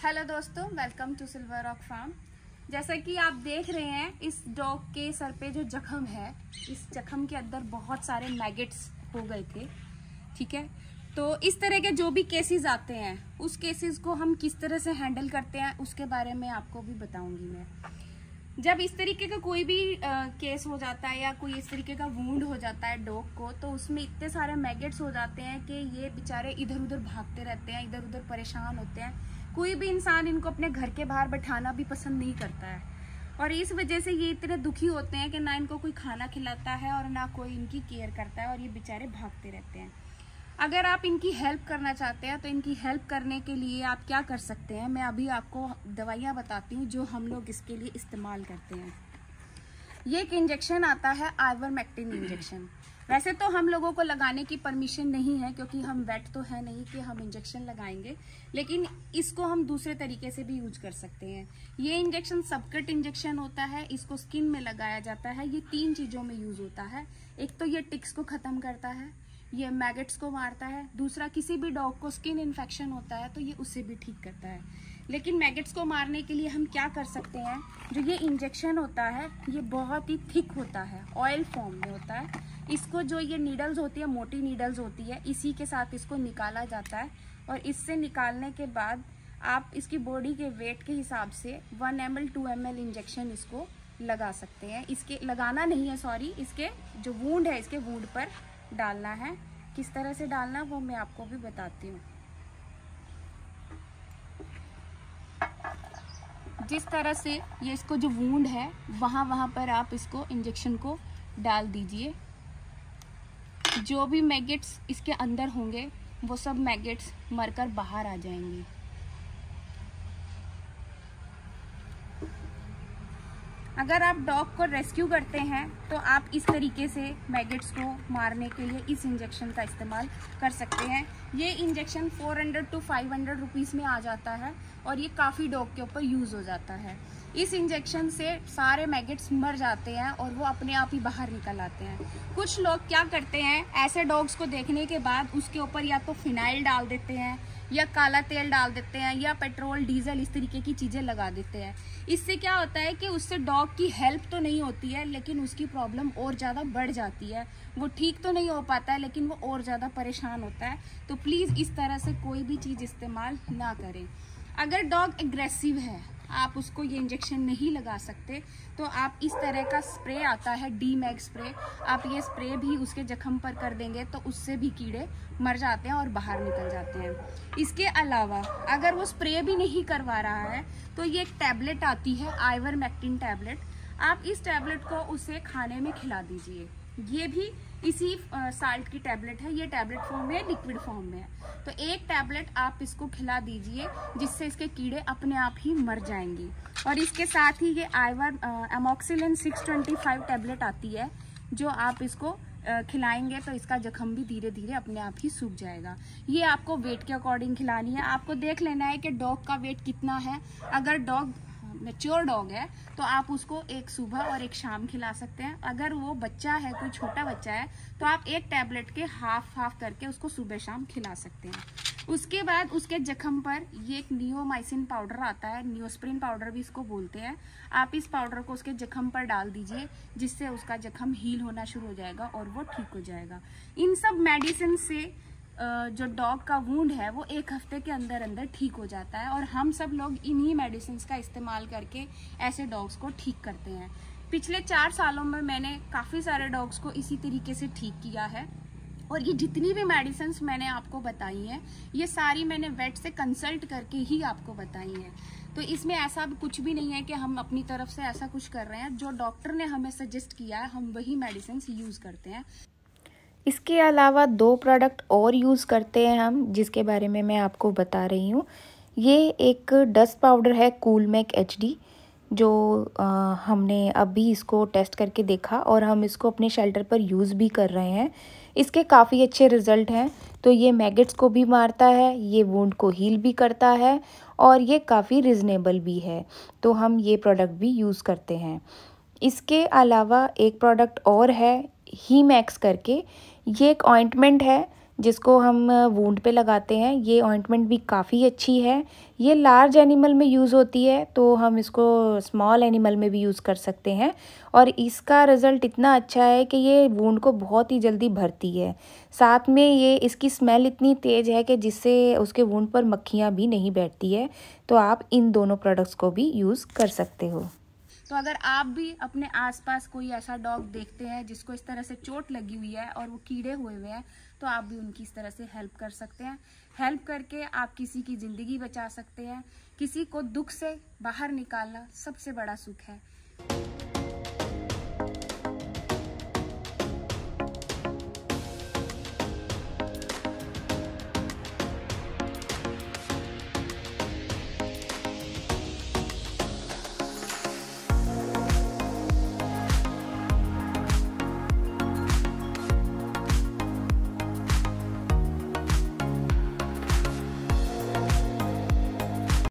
Hello दोस्तों, welcome to silver rock farm. जैसा कि आप देख रहे हैं, इस डॉग के सर पे जो जख्म है, इस जख्म के अंदर बहुत सारे मैगेट्स हो गए थे। ठीक है, तो इस तरह के जो भी केसेस आते हैं, उस केसेस को हम किस तरह से हैंडल करते हैं उसके बारे में आपको भी बताऊंगी मैं। जब इस तरीके का कोई भी केस हो जाता है या कोई इस तरीके का वुंड हो जाता है डॉग को, तो उसमें इतने सारे मैगेट्स हो जाते हैं कि ये बेचारे इधर उधर भागते रहते हैं, इधर उधर परेशान होते हैं। कोई भी इंसान इनको अपने घर के बाहर बैठाना भी पसंद नहीं करता है, और इस वजह से ये इतने दुखी होते हैं कि ना इनको कोई खाना खिलाता है और ना कोई इनकी केयर करता है, और ये बेचारे भागते रहते हैं। अगर आप इनकी हेल्प करना चाहते हैं तो इनकी हेल्प करने के लिए आप क्या कर सकते हैं, मैं अभी आपको दवाइयाँ बताती हूँ जो हम लोग इसके लिए इस्तेमाल करते हैं। ये एक इंजेक्शन आता है, आइवरमेक्टिन इंजेक्शन। वैसे तो हम लोगों को लगाने की परमिशन नहीं है, क्योंकि हम वेट तो है नहीं कि हम इंजेक्शन लगाएंगे, लेकिन इसको हम दूसरे तरीके से भी यूज कर सकते हैं। ये इंजेक्शन सबकट इंजेक्शन होता है, इसको स्किन में लगाया जाता है। ये 3 चीजों में यूज होता है। एक तो ये टिक्स को खत्म करता है, ये मैगेट्स को मारता है। दूसरा, किसी भी डॉग को स्किन इन्फेक्शन होता है तो ये उससे भी ठीक करता है। लेकिन मैगेट्स को मारने के लिए हम क्या कर सकते हैं, जो ये इंजेक्शन होता है ये बहुत ही थिक होता है, ऑयल फॉर्म में होता है। इसको जो ये नीडल्स होती है, मोटी नीडल्स होती है, इसी के साथ इसको निकाला जाता है, और इससे निकालने के बाद आप इसकी बॉडी के वेट के हिसाब से 1 ml 2 ml इंजेक्शन इसको लगा सकते हैं। इसके लगाना नहीं है, सॉरी, इसके जो वुंड है, इसके वुंड पर डालना है। किस तरह से डालना वो मैं आपको भी बताती हूँ। जिस तरह से ये इसको जो वुंड है वहाँ पर आप इसको इंजेक्शन को डाल दीजिए। जो भी मैगेट्स इसके अंदर होंगे वो सब मैगेट्स मरकर बाहर आ जाएंगी। अगर आप डॉग को रेस्क्यू करते हैं तो आप इस तरीके से मैगेट्स को मारने के लिए इस इंजेक्शन का इस्तेमाल कर सकते हैं। ये इंजेक्शन 400 to 500 रुपीज़ में आ जाता है, और ये काफ़ी डॉग के ऊपर यूज़ हो जाता है। इस इंजेक्शन से सारे मैगेट्स मर जाते हैं और वो अपने आप ही बाहर निकल आते हैं। कुछ लोग क्या करते हैं, ऐसे डॉग्स को देखने के बाद उसके ऊपर या तो फिनाइल डाल देते हैं, या काला तेल डाल देते हैं, या पेट्रोल डीजल इस तरीके की चीज़ें लगा देते हैं। इससे क्या होता है कि उससे डॉग की हेल्प तो नहीं होती है, लेकिन उसकी प्रॉब्लम और ज़्यादा बढ़ जाती है। वो ठीक तो नहीं हो पाता है, लेकिन वो और ज़्यादा परेशान होता है। तो प्लीज़ इस तरह से कोई भी चीज़ इस्तेमाल ना करें। अगर डॉग एग्रेसिव है, आप उसको ये इंजेक्शन नहीं लगा सकते, तो आप इस तरह का स्प्रे आता है, डीमैग स्प्रे, आप ये स्प्रे भी उसके जख्म पर कर देंगे तो उससे भी कीड़े मर जाते हैं और बाहर निकल जाते हैं। इसके अलावा अगर वो स्प्रे भी नहीं करवा रहा है तो ये एक टैबलेट आती है, आइवरमेक्टिन टैबलेट। आप इस टैबलेट को उसे खाने में खिला दीजिए। ये भी इसी साल्ट की टैबलेट है, ये टैबलेट फॉर्म में, लिक्विड फॉर्म में है। तो एक टैबलेट आप इसको खिला दीजिए, जिससे इसके कीड़े अपने आप ही मर जाएंगी। और इसके साथ ही ये एमॉक्सिलिन 625 टैबलेट आती है, जो आप इसको खिलाएंगे तो इसका जख्म भी धीरे धीरे अपने आप ही सूख जाएगा। ये आपको वेट के अकॉर्डिंग खिलानी है। आपको देख लेना है कि डॉग का वेट कितना है। अगर डॉग मैच्योर डॉग है तो आप उसको एक सुबह और एक शाम खिला सकते हैं। अगर वो बच्चा है, कोई छोटा बच्चा है, तो आप एक टैबलेट के हाफ करके उसको सुबह शाम खिला सकते हैं। उसके बाद उसके जख्म पर ये एक नियोमाइसिन पाउडर आता है, नियोस्प्रिन पाउडर भी इसको बोलते हैं। आप इस पाउडर को उसके जख्म पर डाल दीजिए, जिससे उसका जख्म हील होना शुरू हो जाएगा और वो ठीक हो जाएगा। इन सब मेडिसिन से जो डॉग का वुंड है वो 1 हफ्ते के अंदर अंदर ठीक हो जाता है, और हम सब लोग इन्हीं मेडिसिन का इस्तेमाल करके ऐसे डॉग्स को ठीक करते हैं। पिछले 4 सालों में मैंने काफ़ी सारे डॉग्स को इसी तरीके से ठीक किया है, और ये जितनी भी मेडिसिन मैंने आपको बताई हैं, ये सारी मैंने वेट से कंसल्ट करके ही आपको बताई हैं। तो इसमें ऐसा कुछ भी नहीं है कि हम अपनी तरफ से ऐसा कुछ कर रहे हैं। जो डॉक्टर ने हमें सजेस्ट किया है, हम वही मेडिसिन यूज़ करते हैं। इसके अलावा 2 प्रोडक्ट और यूज़ करते हैं हम, जिसके बारे में मैं आपको बता रही हूँ। ये एक डस्ट पाउडर है, कूलमेक HD, जो हमने अभी इसको टेस्ट करके देखा और हम इसको अपने शेल्टर पर यूज़ भी कर रहे हैं। इसके काफ़ी अच्छे रिज़ल्ट हैं। तो ये मैगेट्स को भी मारता है, ये वुंड को हील भी करता है, और ये काफ़ी रिजनेबल भी है। तो हम ये प्रोडक्ट भी यूज़ करते हैं। इसके अलावा एक प्रोडक्ट और है, हीमैक्स करके। ये एक ऑइंटमेंट है जिसको हम वूंड पे लगाते हैं। ये ऑइंटमेंट भी काफ़ी अच्छी है। ये लार्ज एनिमल में यूज़ होती है, तो हम इसको स्मॉल एनिमल में भी यूज़ कर सकते हैं। और इसका रिज़ल्ट इतना अच्छा है कि ये वूंड को बहुत ही जल्दी भरती है। साथ में ये इसकी स्मेल इतनी तेज़ है कि जिससे उसके वूंड पर मक्खियाँ भी नहीं बैठती है। तो आप इन दोनों प्रोडक्ट्स को भी यूज़ कर सकते हो। तो अगर आप भी अपने आसपास कोई ऐसा डॉग देखते हैं जिसको इस तरह से चोट लगी हुई है और वो कीड़े हुए हैं, तो आप भी उनकी इस तरह से हेल्प कर सकते हैं। हेल्प करके आप किसी की ज़िंदगी बचा सकते हैं। किसी को दुख से बाहर निकालना सबसे बड़ा सुख है।